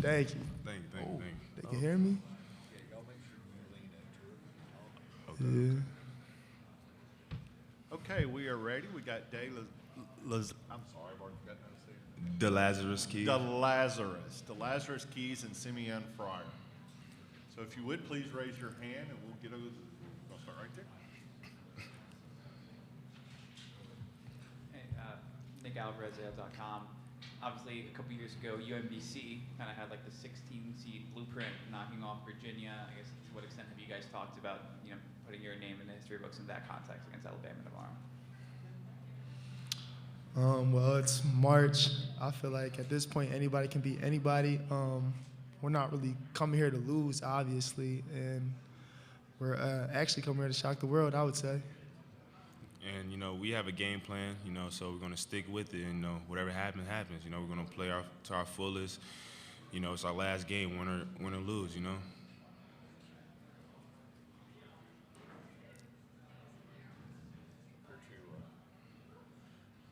Thank you. Thank you, thank you, thank you. They can hear me? Yeah. Okay, we are ready. We got I'm sorry, I've already forgotten how to say it. The Lazarus Key. The Lazarus Keys and Simeon Fryer. So if you would, please raise your hand and we'll I'll start right there. Hey, Nick Alvarez, AL.com. Obviously, a couple years ago, UMBC kind of had like the 16-seed blueprint knocking off Virginia. I guess to what extent have you guys talked about, putting your name in the history books in that context against Alabama tomorrow? Well, it's March. I feel like at this point, anybody can beat anybody. We're not really coming here to lose, obviously, and we're actually coming here to shock the world, I would say. And, we have a game plan, so we're going to stick with it. And, whatever happens, happens. We're going to play to our fullest. It's our last game, win or lose,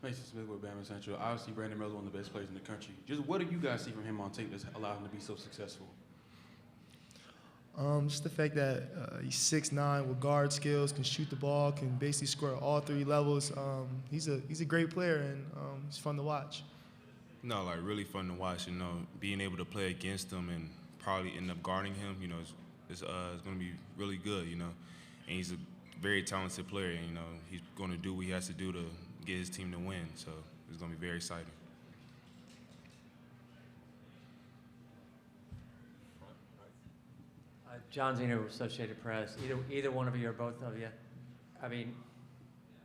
Mason Smith with Bama Central. Obviously, Brandon Miller, one of the best players in the country. Just what do you guys see from him on tape that's allowed him to be so successful? Just the fact that he's 6'9" with guard skills, can shoot the ball, can basically score at all three levels. He's a great player, and he's fun to watch. No, really fun to watch. Being able to play against him and probably end up guarding him, it's going to be really good, And he's a very talented player, and, he's going to do what he has to do to get his team to win. So it's going to be very exciting. John Zeno, Associated Press. Either one of you or both of you. I mean,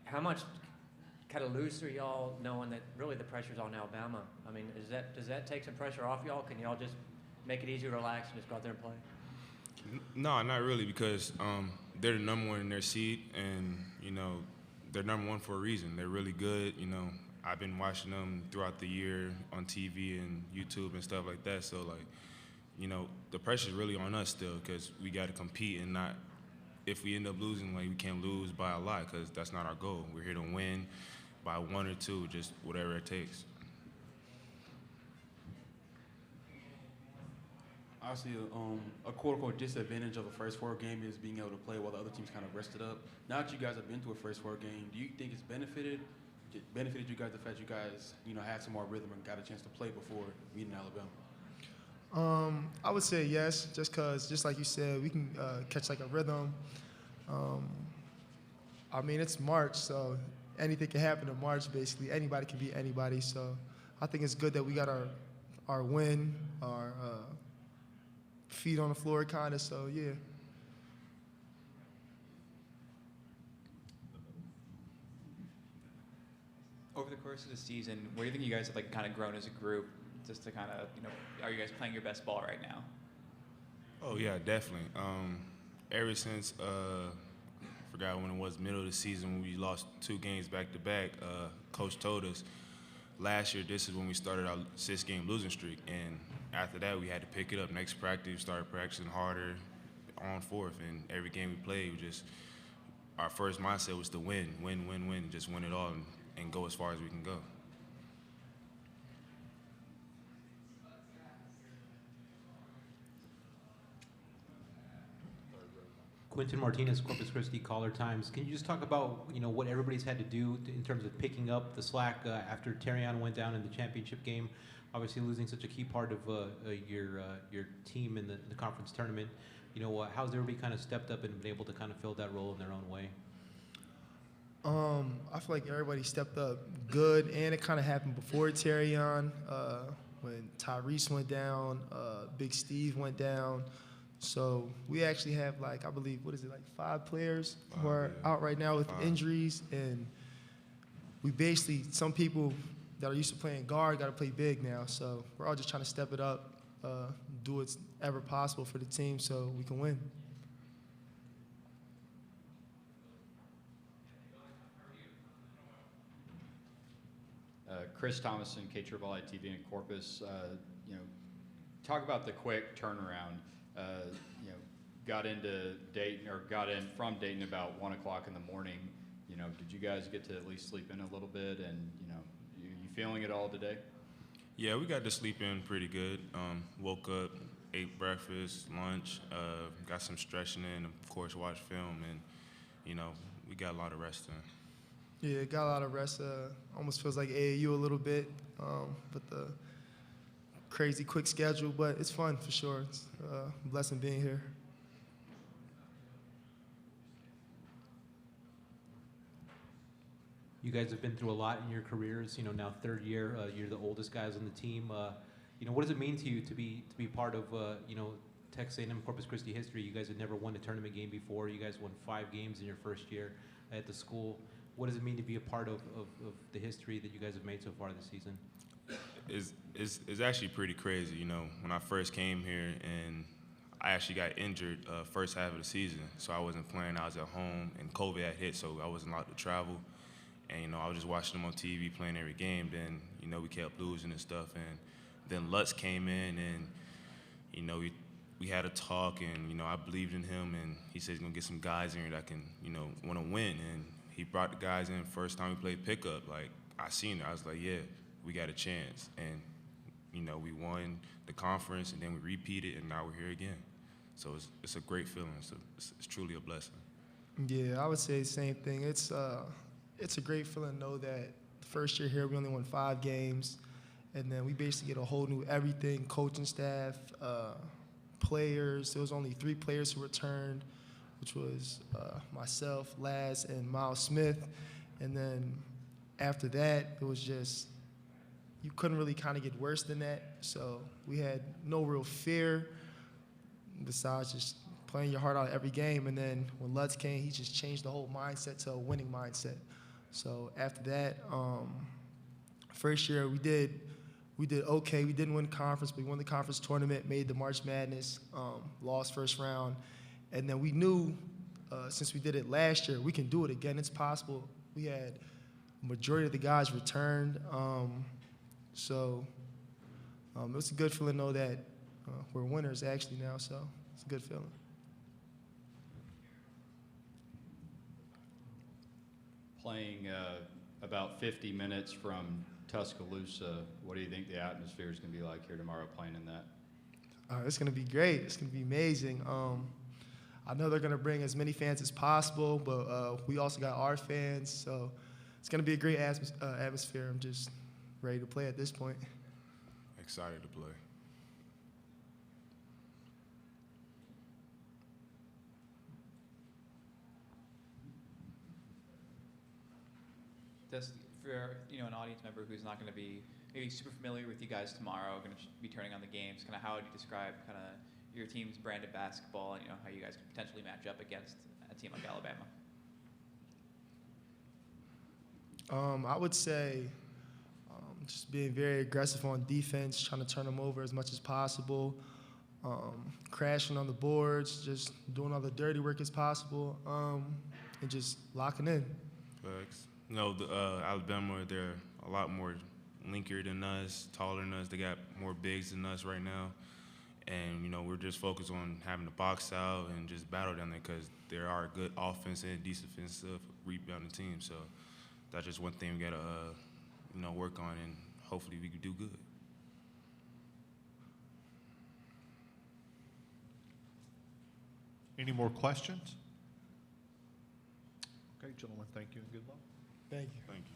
how much kind of loose are y'all knowing that really the pressure's on Alabama? I mean, does that take some pressure off y'all? Can y'all just make it easier to relax and just go out there and play? No, not really, because they're the number one in their seed, and they're number one for a reason. They're really good. I've been watching them throughout the year on TV and YouTube and stuff like that. So the pressure's really on us still, because we got to compete, and not, if we end up losing, we can't lose by a lot, because that's not our goal. We're here to win by 1 or 2, just whatever it takes. Obviously, a quote-unquote disadvantage of a first four game is being able to play while the other team's kind of rested up. Now that you guys have been to a first four game, do you think it's benefited you guys the fact you guys had some more rhythm and got a chance to play before meeting Alabama? I would say yes, just like you said, we can catch like a rhythm. I mean, it's March, so anything can happen in March, basically. Anybody can beat anybody, so I think it's good that we got our win, our feet on the floor, kind of, so yeah. Over the course of the season, where do you think you guys have kind of grown as a group, just to kind of, are you guys playing your best ball right now? Oh, yeah, definitely. Ever since, forgot when it was, middle of the season when we lost 2 games back-to-back, Coach told us last year this is when we started our 6-game losing streak, and after that we had to pick it up. Next practice, we started practicing harder on fourth, and every game we played, our first mindset was to win, just win it all and go as far as we can go. Quentin Martinez, Corpus Christi Caller Times. Can you just talk about what everybody's had to do in terms of picking up the slack after Terrion went down in the championship game? Obviously, losing such a key part of your team in the conference tournament. How's everybody kind of stepped up and been able to kind of fill that role in their own way? I feel like everybody stepped up good, and it kind of happened before Terrion, when Tyrese went down, Big Steve went down. So we actually have, I believe, 5 players who are out right now with injuries, and we basically, some people that are used to playing guard got to play big now. So we're all just trying to step it up, do what's ever possible for the team so we can win. Chris Thomason, KAAA TV in Corpus. Talk about the quick turnaround. Got into Dayton, or got in from Dayton about 1 o'clock in the morning. Did you guys get to at least sleep in a little bit? And you feeling it all today? Yeah, we got to sleep in pretty good. Woke up, ate breakfast, lunch, got some stretching in, of course, watched film, and, we got a lot of rest in. Yeah, got a lot of rest. Almost feels like AAU a little bit, with the crazy quick schedule, but it's fun for sure. It's a blessing being here. You guys have been through a lot in your careers. Now third year, you're the oldest guys on the team. What does it mean to you to be part of Texas A&M Corpus Christi history? You guys had never won a tournament game before. You guys won 5 games in your first year at the school. What does it mean to be a part of the history that you guys have made so far this season? It's actually pretty crazy. When I first came here and I actually got injured first half of the season, so I wasn't playing. I was at home, and COVID had hit, so I wasn't allowed to travel. And, I was just watching them on TV playing every game. Then, we kept losing and stuff. And then Lutz came in, and, we had a talk, and, I believed in him. And he said he's going to get some guys in here that can, want to win. And he brought the guys in first time we played pickup. Like, I seen it. I was like, yeah, we got a chance. And, we won the conference, and then we repeated, and now we're here again. So it's a great feeling. So it's truly a blessing. Yeah, I would say the same thing. It's a great feeling to know that the first year here we only won 5 games, and then we basically get a whole new everything, coaching staff, players. There was only 3 players who returned, which was myself, Laz, and Miles Smith. And then after that, it was just, you couldn't really kind of get worse than that. So we had no real fear besides just playing your heart out every game. And then when Lutz came, he just changed the whole mindset to a winning mindset. So after that, first year we did okay. We didn't win conference, but we won the conference tournament, made the March Madness, lost first round. And then we knew, since we did it last year, we can do it again. It's possible. We had majority of the guys returned. So it was a good feeling to know that we're winners actually now, so it's a good feeling. Playing about 50 minutes from Tuscaloosa, what do you think the atmosphere is going to be like here tomorrow playing in that? It's going to be great. It's going to be amazing. I know they're going to bring as many fans as possible, but we also got our fans, so it's going to be a great atmosphere. I'm just ready to play at this point. Excited to play. Just for an audience member who's not going to be maybe super familiar with you guys tomorrow, going to be turning on the games, kind of how would you describe kind of your team's brand of basketball and how you guys could potentially match up against a team like Alabama? I would say just being very aggressive on defense, trying to turn them over as much as possible, crashing on the boards, just doing all the dirty work as possible, and just locking in. Facts. Alabama, they're a lot more linkier than us, taller than us. They got more bigs than us right now. And, we're just focused on having to box out and just battle down there because there are good offense and defensive rebounding teams. So that's just one thing we got to, work on, and hopefully we can do good. Any more questions? Okay, gentlemen, thank you and good luck. Thank you. Thank you.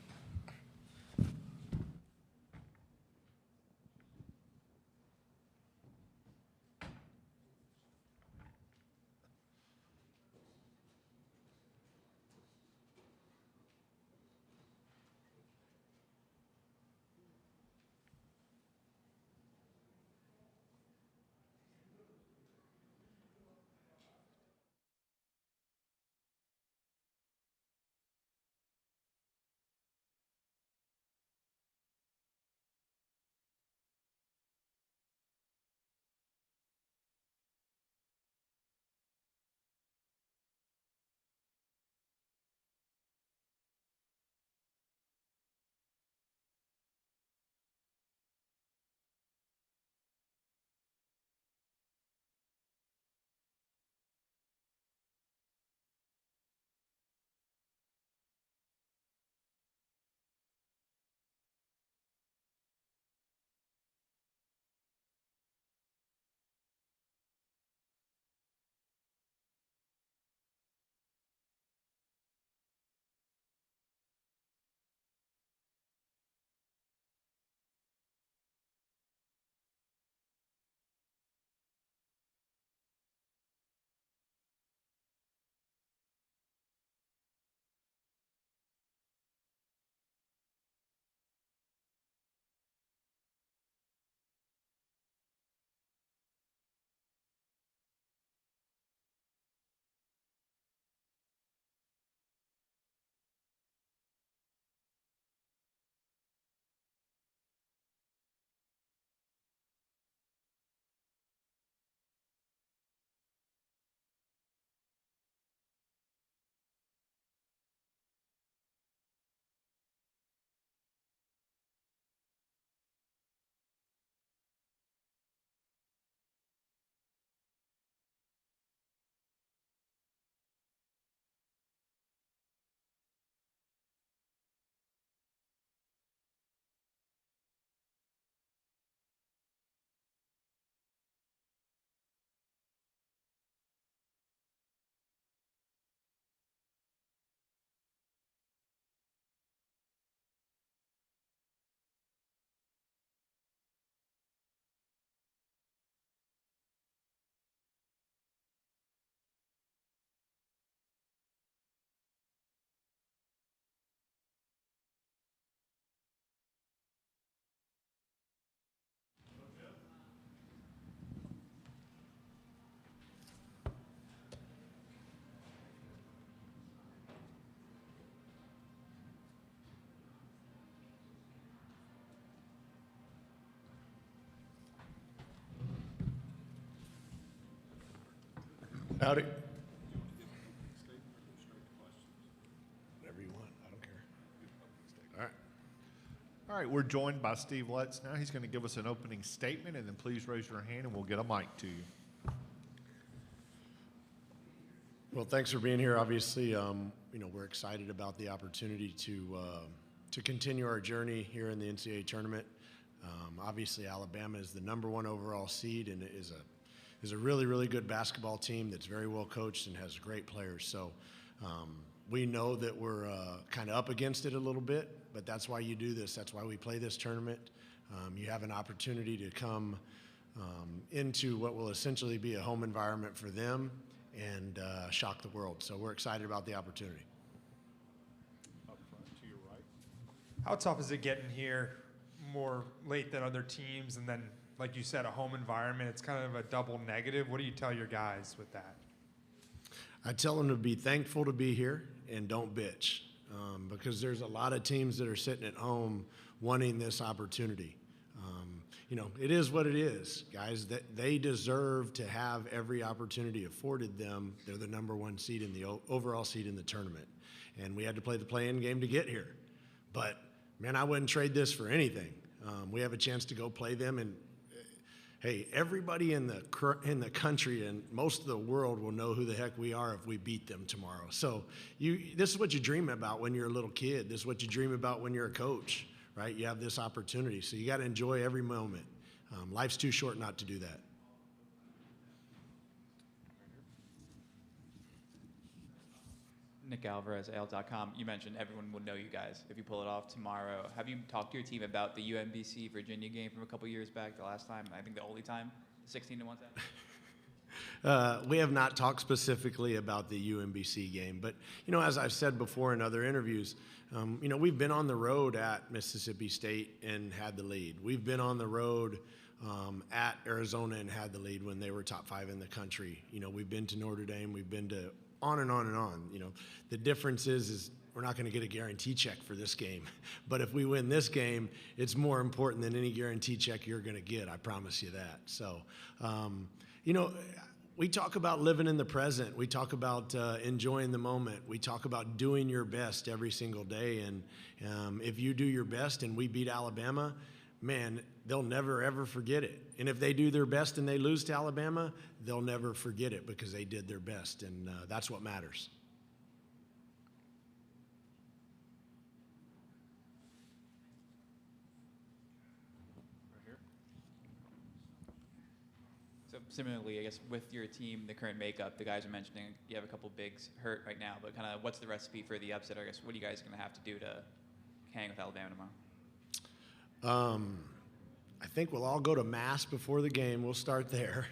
Howdy. Whatever you want. I don't care. All right. All right, we're joined by Steve Lutz now. He's going to give us an opening statement, and then please raise your hand and we'll get a mic to you. Well, thanks for being here. Obviously, we're excited about the opportunity to continue our journey here in the NCAA tournament. Obviously, Alabama is the #1 overall seed and is a really, really good basketball team that's very well coached and has great players. So we know that we're kind of up against it a little bit, but that's why you do this. That's why we play this tournament. You have an opportunity to come into what will essentially be a home environment for them and shock the world. So we're excited about the opportunity. Up front to your right. How tough is it getting here more late than other teams? And then, like you said, a home environment, it's kind of a double negative. What do you tell your guys with that? I tell them to be thankful to be here and don't bitch, because there's a lot of teams that are sitting at home wanting this opportunity. It is what it is, guys. That they deserve to have every opportunity afforded them. They're the #1 seed in the overall seed in the tournament, and we had to play the play-in game to get here. But man, I wouldn't trade this for anything. We have a chance to go play them, and hey, everybody in the country and most of the world will know who the heck we are if we beat them tomorrow. So this is what you dream about when you're a little kid. This is what you dream about when you're a coach, right? You have this opportunity, so you got to enjoy every moment. Life's too short not to do that. Nick Alvarez, AL.com. You mentioned everyone will know you guys if you pull it off tomorrow. Have you talked to your team about the UMBC Virginia game from a couple years back, the last time, I think the only time, 16-1 set? We have not talked specifically about the UMBC game, but as I've said before in other interviews, we've been on the road at Mississippi State and had the lead. We've been on the road at Arizona and had the lead when they were top 5 in the country. We've been to Notre Dame. We've been to on and on and on. The difference is we're not going to get a guarantee check for this game, but if we win this game, it's more important than any guarantee check you're going to get. I promise you that. So, we talk about living in the present. We talk about enjoying the moment. We talk about doing your best every single day. And if you do your best and we beat Alabama, man, they'll never, ever forget it. And if they do their best and they lose to Alabama, they'll never forget it because they did their best. And that's what matters. So similarly, I guess with your team, the current makeup, the guys are mentioning you have a couple bigs hurt right now, but kind of what's the recipe for the upset? I guess what are you guys going to have to do to hang with Alabama tomorrow? I think we'll all go to mass before the game. We'll start there.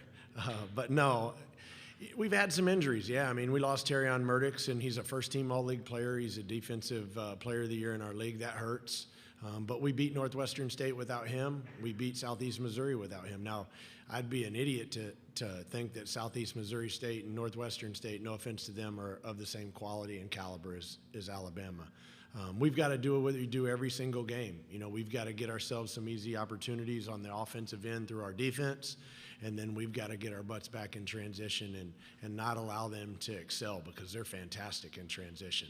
But no, we've had some injuries. Yeah, I mean, we lost Terrion Murdix, and he's a first-team All-League player. He's a defensive player of the year in our league. That hurts. But we beat Northwestern State without him. We beat Southeast Missouri without him. Now, I'd be an idiot to think that Southeast Missouri State and Northwestern State, no offense to them, are of the same quality and caliber as Alabama. We've got to do what we do every single game. We've got to get ourselves some easy opportunities on the offensive end through our defense, and then we've got to get our butts back in transition and not allow them to excel because they're fantastic in transition.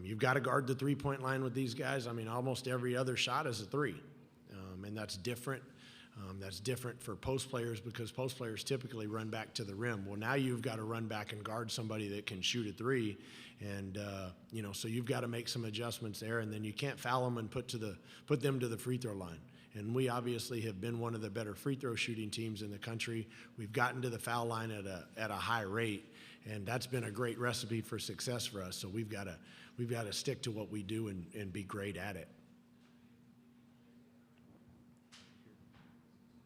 You've got to guard the three-point line with these guys. I mean, almost every other shot is a three, and that's different. That's different for post players because post players typically run back to the rim. Well, now you've got to run back and guard somebody that can shoot a three, and so you've got to make some adjustments there, and then you can't foul them and put them to the free throw line. And we obviously have been one of the better free throw shooting teams in the country. We've gotten to the foul line at a high rate, and that's been a great recipe for success for us. So we've got to stick to what we do and be great at it.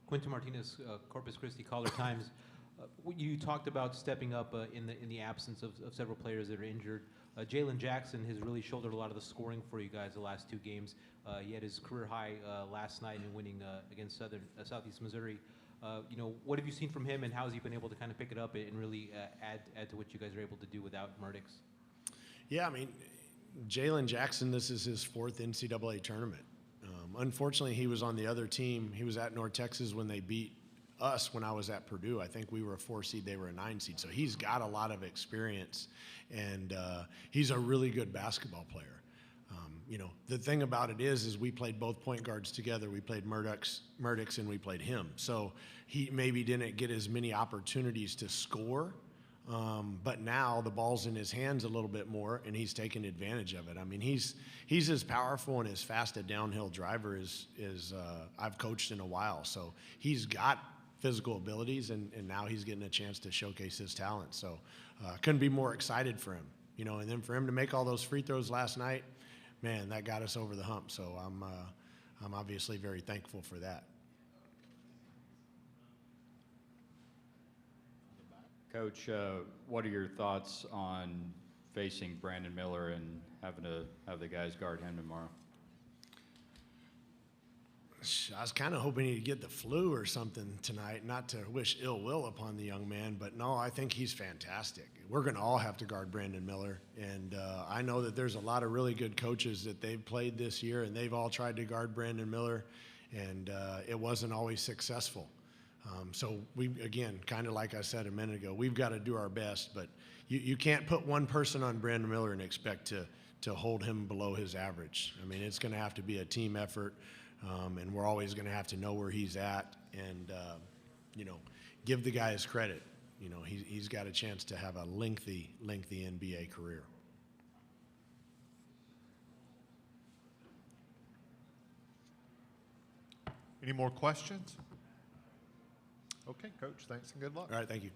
Quinton Martinez, Corpus Christi Caller-Times. You talked about stepping up in the absence of several players that are injured. Jalen Jackson has really shouldered a lot of the scoring for you guys the last two games. He had his career high last night in winning against Southeast Missouri. What have you seen from him, and how has he been able to kind of pick it up and really add to what you guys are able to do without Murdix? Yeah, I mean, Jalen Jackson, this is his 4th NCAA tournament. Unfortunately, he was on the other team. He was at North Texas when they beat us when I was at Purdue. I think we were a 4 seed, they were a 9 seed. So he's got a lot of experience, and he's a really good basketball player. You know, the thing about it is we played both point guards together. We played Murdoch's and we played him. So he maybe didn't get as many opportunities to score, but now the ball's in his hands a little bit more, and he's taking advantage of it. I mean, he's as powerful and as fast a downhill driver as I've coached in a while. So he's got physical abilities, and now he's getting a chance to showcase his talent. So couldn't be more excited for him. You know, and then for him to make all those free throws last night, man, that got us over the hump. So I'm obviously very thankful for that. Coach, what are your thoughts on facing Brandon Miller and having to have the guys guard him tomorrow? I was kind of hoping he'd get the flu or something tonight, not to wish ill will upon the young man, but no, I think he's fantastic. We're going to all have to guard Brandon Miller, and I know that there's a lot of really good coaches that they've played this year, and they've all tried to guard Brandon Miller, and it wasn't always successful. So we, again, kind of like I said a minute ago, we've got to do our best, but you can't put one person on Brandon Miller and expect to hold him below his average. I mean, it's going to have to be a team effort. And we're always going to have to know where he's at and, you know, give the guy his credit. You know, he's got a chance to have a lengthy NBA career. Any more questions? Okay, Coach, thanks and good luck. All right, thank you.